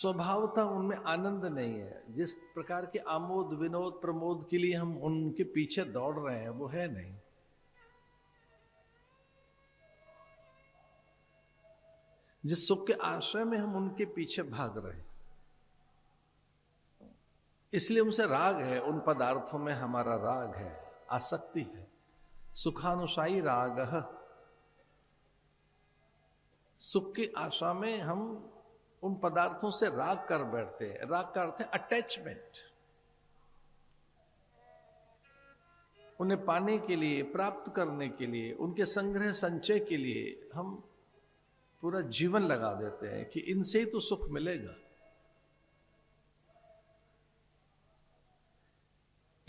स्वभावतः उनमें आनंद नहीं है। जिस प्रकार के आमोद विनोद प्रमोद के लिए हम उनके पीछे दौड़ रहे हैं वो है नहीं। जिस सुख के आश्रय में हम उनके पीछे भाग रहे हैं, इसलिए उनसे राग है। उन पदार्थों में हमारा राग है, आसक्ति है। सुखानुसाई राग, सुख की आशा में हम उन पदार्थों से राग कर बैठते हैं। राग का अर्थ है अटैचमेंट। उन्हें पाने के लिए, प्राप्त करने के लिए, उनके संग्रह संचय के लिए हम पूरा जीवन लगा देते हैं कि इनसे ही तो सुख मिलेगा।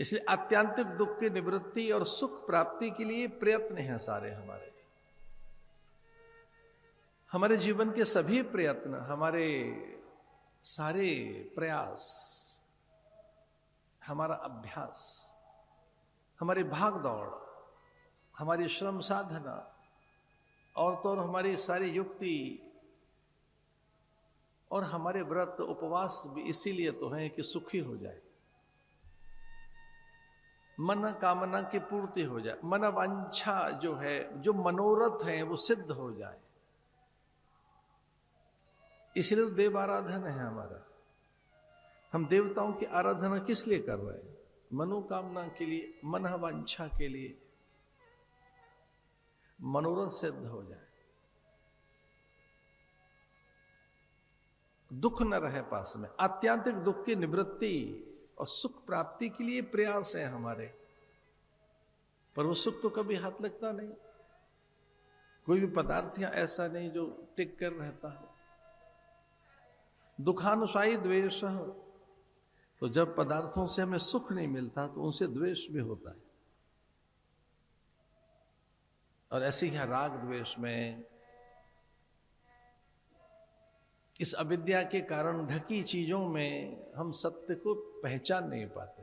इसलिए आत्यांतिक दुख की निवृत्ति और सुख प्राप्ति के लिए प्रयत्न हैं सारे हमारे जीवन के सभी प्रयत्न, हमारे सारे प्रयास, हमारा अभ्यास, हमारी भाग दौड़, हमारी श्रम साधना और तो हमारी सारी युक्ति और हमारे व्रत उपवास भी इसीलिए तो हैं कि सुखी हो जाए, मन कामना की पूर्ति हो जाए, मन वांछा जो है, जो मनोरथ है वो सिद्ध हो जाए। इसलिए तो देव आराधन है हमारा। हम देवताओं की आराधना किस लिए कर रहे हैं? मनोकामना के लिए, मन वांछा के लिए, मनोरथ सिद्ध हो जाए, दुख न रहे पास में। आत्यांतिक दुख की निवृत्ति और सुख प्राप्ति के लिए प्रयास है हमारे, पर वो सुख तो कभी हाथ लगता नहीं। कोई भी पदार्थ या ऐसा नहीं जो टिक कर रहता है। दुखानुसाई द्वेष, तो जब पदार्थों से हमें सुख नहीं मिलता तो उनसे द्वेष भी होता है। और ऐसे ही राग द्वेष में, इस अविद्या के कारण ढकी चीजों में हम सत्य को पहचान नहीं पाते।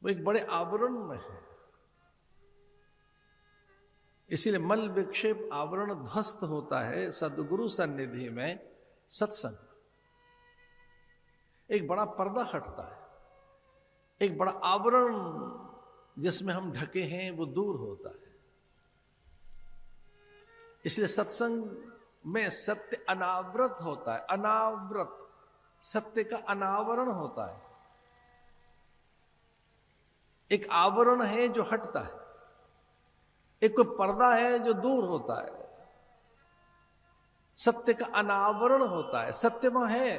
वो एक बड़े आवरण में है। इसीलिए मल विक्षेप आवरण ध्वस्त होता है सद्गुरु सन्निधि में सत्संग। एक बड़ा पर्दा हटता है, एक बड़ा आवरण जिसमें हम ढके हैं वो दूर होता है। इसलिए सत्संग में सत्य अनावृत होता है। अनावृत, सत्य का अनावरण होता है। एक आवरण है जो हटता है, एक कोई पर्दा है जो दूर होता है। सत्य का अनावरण होता है। सत्य वह है,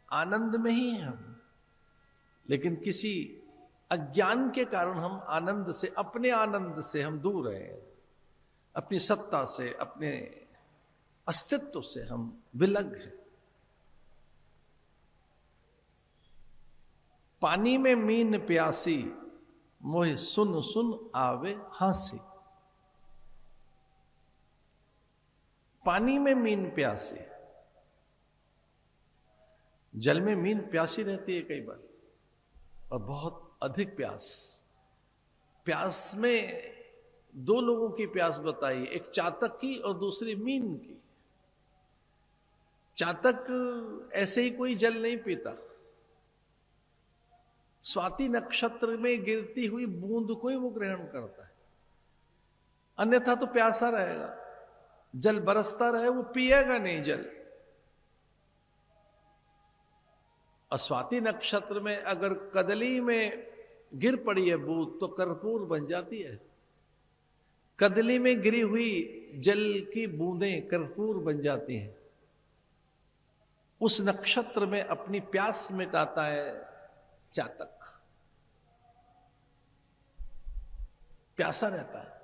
आनंद में ही हम, लेकिन किसी अज्ञान के कारण हम आनंद से, अपने आनंद से हम दूर हैं। अपनी सत्ता से, अपने अस्तित्व से हम विलग हैं। पानी में मीन प्यासी, मोहे सुन सुन आवे हांसी। पानी में मीन प्यासी, जल में मीन प्यासी रहती है कई बार, और बहुत अधिक प्यास। प्यास में दो लोगों की प्यास बताई, एक चातक की और दूसरी मीन की। चातक ऐसे ही कोई जल नहीं पीता, स्वाति नक्षत्र में गिरती हुई बूंद को ही वो ग्रहण करता है, अन्यथा तो प्यासा रहेगा। जल बरसता रहे वो पिएगा नहीं जल। और स्वाति नक्षत्र में अगर कदली में गिर पड़ी है बूंद तो कर्पूर बन जाती है। कदली में गिरी हुई जल की बूंदें कर्पूर बन जाती हैं। उस नक्षत्र में अपनी प्यास मिटाता है चातक, प्यासा रहता है।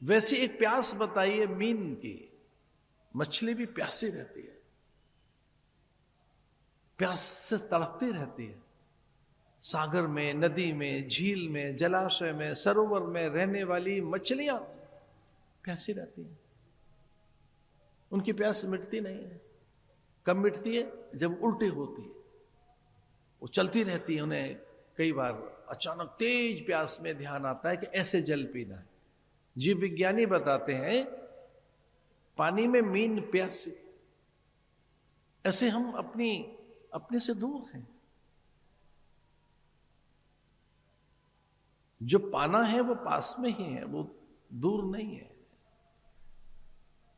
वैसी एक प्यास बताइए मीन की। मछली भी प्यासी रहती है, प्यास से तड़पती रहती है। सागर में, नदी में, झील में, जलाशय में, सरोवर में रहने वाली मछलियां प्यासी रहती हैं। उनकी प्यास मिटती नहीं है। कब मिटती है? जब उल्टी होती है। वो चलती रहती है। उन्हें कई बार अचानक तेज प्यास में ध्यान आता है कि ऐसे जल पीना है। जीव विज्ञानी बताते हैं पानी में मीन प्यासी, ऐसे हम अपने से दूर हैं। जो पाना है वो पास में ही है, वो दूर नहीं है।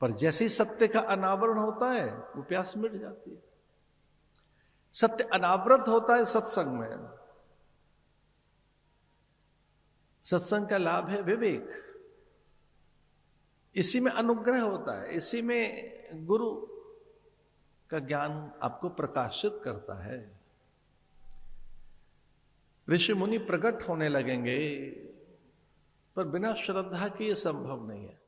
पर जैसे ही सत्य का अनावरण होता है वो प्यास मिट जाती है। सत्य अनावृत होता है सत्संग में। सत्संग का लाभ है विवेक, इसी में अनुग्रह होता है, इसी में गुरु का ज्ञान आपको प्रकाशित करता है। ऋषि मुनि प्रकट होने लगेंगे, पर बिना श्रद्धा के ये संभव नहीं है।